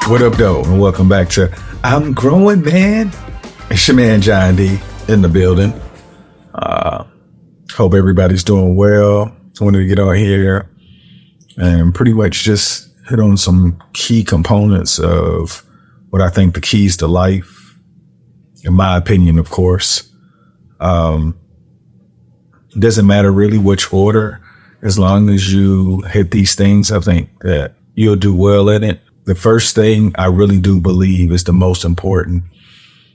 What up, though? And welcome back to I'm Growing Man. It's your man, John D, in the building. Hope everybody's doing well. I wanted to get on here and pretty much just hit on some key components of what I think the keys to life, in my opinion, of course. It doesn't matter really which order. As long as you hit these things, I think that you'll do well in it. The first thing I really do believe is the most important.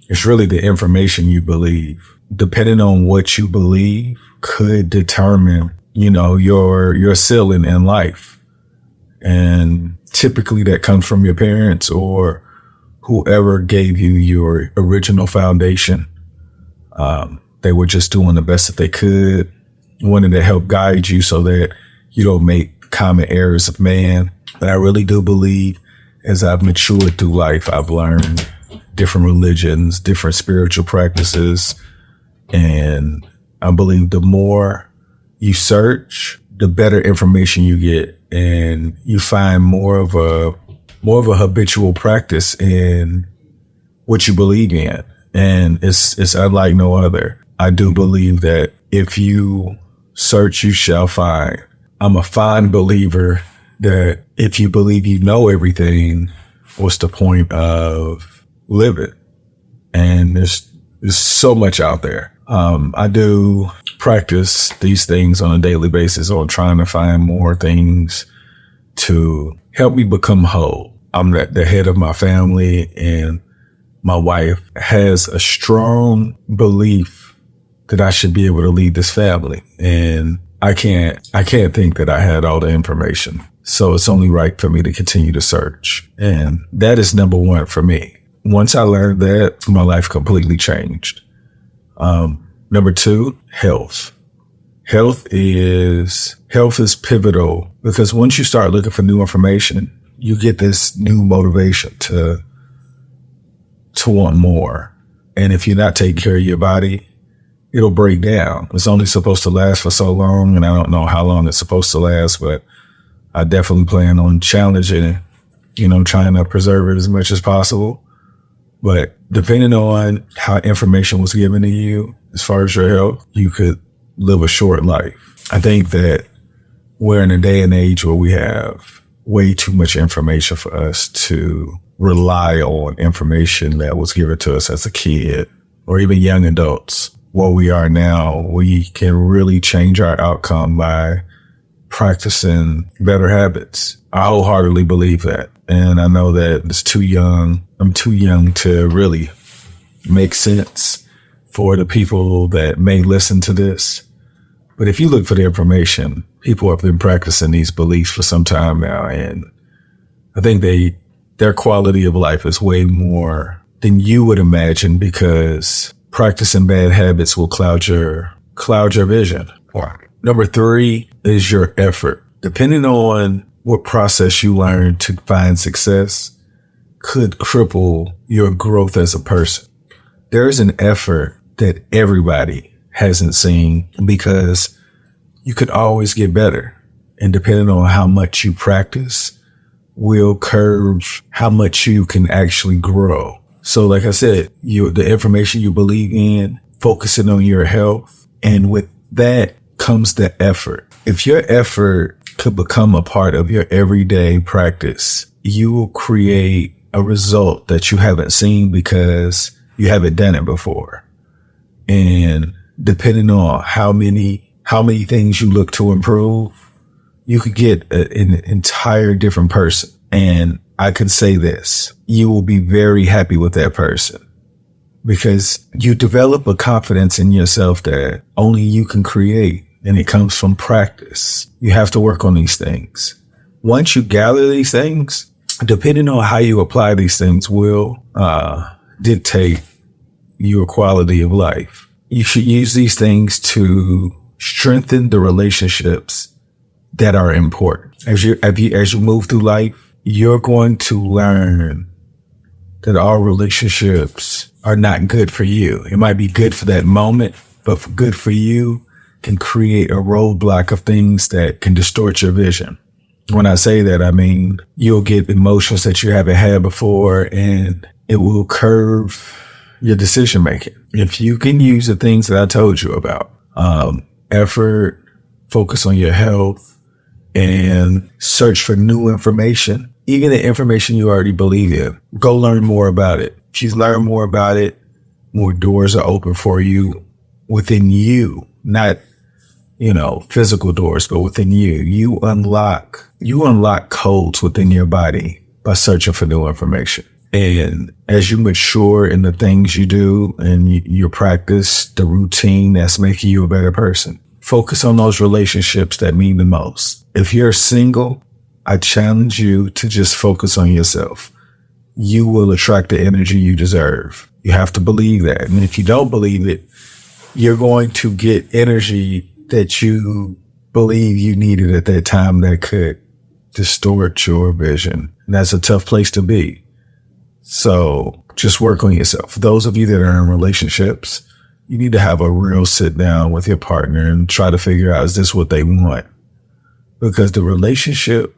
It's really the information you believe. Depending on what you believe could determine, your ceiling in life. And typically that comes from your parents or whoever gave you your original foundation. They were just doing the best that they could, wanting to help guide you so that you don't make common errors of man. But I really do believe as I've matured through life, I've learned different religions, different spiritual practices. And I believe the more you search, the better information you get, and you find more of a habitual practice in what you believe in. And it's unlike no other. I do believe that if you search, you shall find. I'm a fond believer that if you believe you know everything, what's the point of living? And there's so much out there. I do practice these things on a daily basis on trying to find more things to help me become whole. I'm the head of my family, and my wife has a strong belief that I should be able to lead this family. And I can't think that I had all the information. So it's only right for me to continue to search. And that is number one for me. Once I learned that, my life completely changed. Number two, health. Health is pivotal because once you start looking for new information, you get this new motivation to want more. And if you're not taking care of your body, it'll break down. It's only supposed to last for so long, and I don't know how long it's supposed to last, but I definitely plan on challenging it, trying to preserve it as much as possible. But depending on how information was given to you, as far as your health, you could live a short life. I think that we're in a day and age where we have way too much information for us to rely on information that was given to us as a kid or even young adults. Where we are now, we can really change our outcome by practicing better habits. I wholeheartedly believe that. And I know that it's too young. I'm too young to really make sense for the people that may listen to this. But if you look for the information, people have been practicing these beliefs for some time now. And I think their quality of life is way more than you would imagine, because practicing bad habits will cloud your vision. Number three is your effort. Depending on what process you learn to find success could cripple your growth as a person. There is an effort that everybody hasn't seen because you could always get better. And depending on how much you practice will curve how much you can actually grow. So like I said, the information you believe in, focusing on your health, and with that comes the effort. If your effort could become a part of your everyday practice, you will create a result that you haven't seen because you haven't done it before. And depending on how many things you look to improve, you could get an entire different person. And I can say this, you will be very happy with that person because you develop a confidence in yourself that only you can create. And it comes from practice. You have to work on these things. Once you gather these things, depending on how you apply these things will dictate your quality of life. You should use these things to strengthen the relationships that are important. As you move through life, you're going to learn that all relationships are not good for you. It might be good for that moment, but good for you can create a roadblock of things that can distort your vision. When I say that, I mean, you'll get emotions that you haven't had before, and it will curve your decision making. If you can use the things that I told you about, effort, focus on your health, and search for new information, even the information you already believe in, go learn more about it. If you learn more about it, more doors are open for you within you, not, physical doors, but within you. You unlock codes within your body by searching for new information. And as you mature in the things you do and you practice the routine that's making you a better person, focus on those relationships that mean the most. If you're single, I challenge you to just focus on yourself. You will attract the energy you deserve. You have to believe that. And if you don't believe it, you're going to get energy that you believe you needed at that time that could distort your vision. And that's a tough place to be. So just work on yourself. For those of you that are in relationships, you need to have a real sit down with your partner and try to figure out, is this what they want? Because the relationship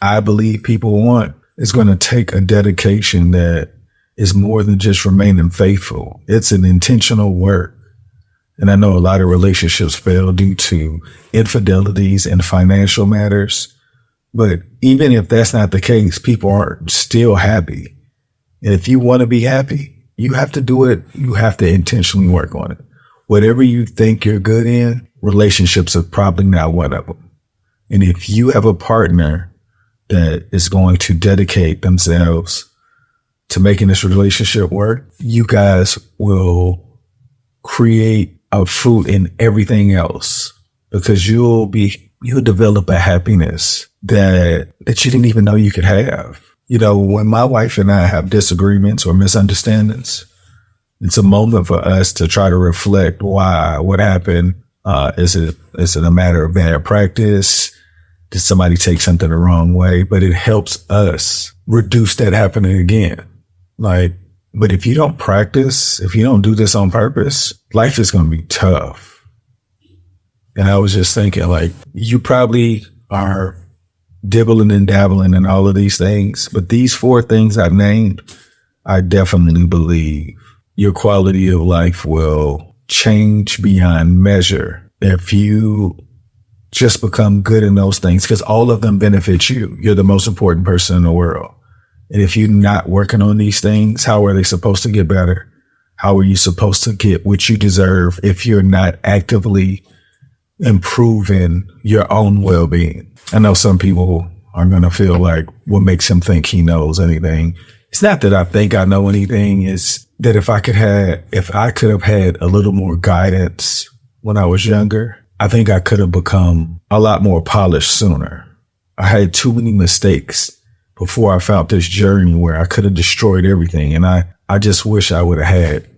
I believe people want is going to take a dedication that is more than just remaining faithful. It's an intentional work. And I know a lot of relationships fail due to infidelities and financial matters. But even if that's not the case, people aren't still happy. And if you want to be happy, you have to do it. You have to intentionally work on it. Whatever you think you're good in, relationships are probably not one of them. And if you have a partner that is going to dedicate themselves to making this relationship work, you guys will create a fruit in everything else, because you'll develop a happiness that you didn't even know you could have. When my wife and I have disagreements or misunderstandings, it's a moment for us to try to reflect what happened. Is it a matter of bad practice? Did somebody take something the wrong way? But it helps us reduce that happening again. But if you don't practice, if you don't do this on purpose, life is going to be tough. And I was just thinking, you probably are dibbling and dabbling in all of these things, but these 4 things I've named, I definitely believe your quality of life will change beyond measure if you just become good in those things, because all of them benefit you. You're the most important person in the world. And if you're not working on these things, how are they supposed to get better? How are you supposed to get what you deserve if you're not actively improving your own well-being? I know some people are going to feel like, what makes him think he knows anything? It's not that I think I know anything. It's that if I could have had a little more guidance when I was younger, I think I could have become a lot more polished sooner. I had too many mistakes before I found this journey where I could have destroyed everything. And I just wish I would have had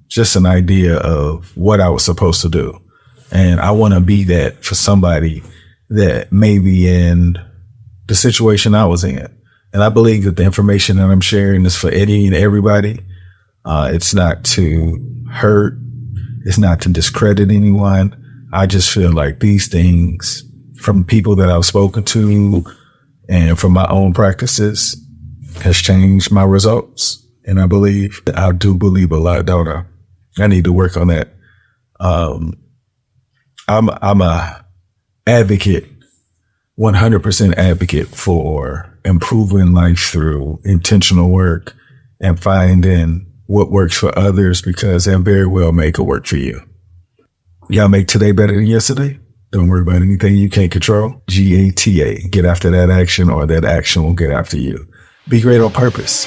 just an idea of what I was supposed to do. And I want to be that for somebody that may be in the situation I was in. And I believe that the information that I'm sharing is for any and everybody. It's not to hurt. It's not to discredit anyone. I just feel like these things, from people that I've spoken to and from my own practices, has changed my results. And I do believe a lot, don't I? I need to work on that. I'm a advocate, 100% advocate for improving life through intentional work and finding what works for others, because that very well may could work for you. Y'all make today better than yesterday. Don't worry about anything you can't control. GATA. Get after that action, or that action will get after you. Be great on purpose.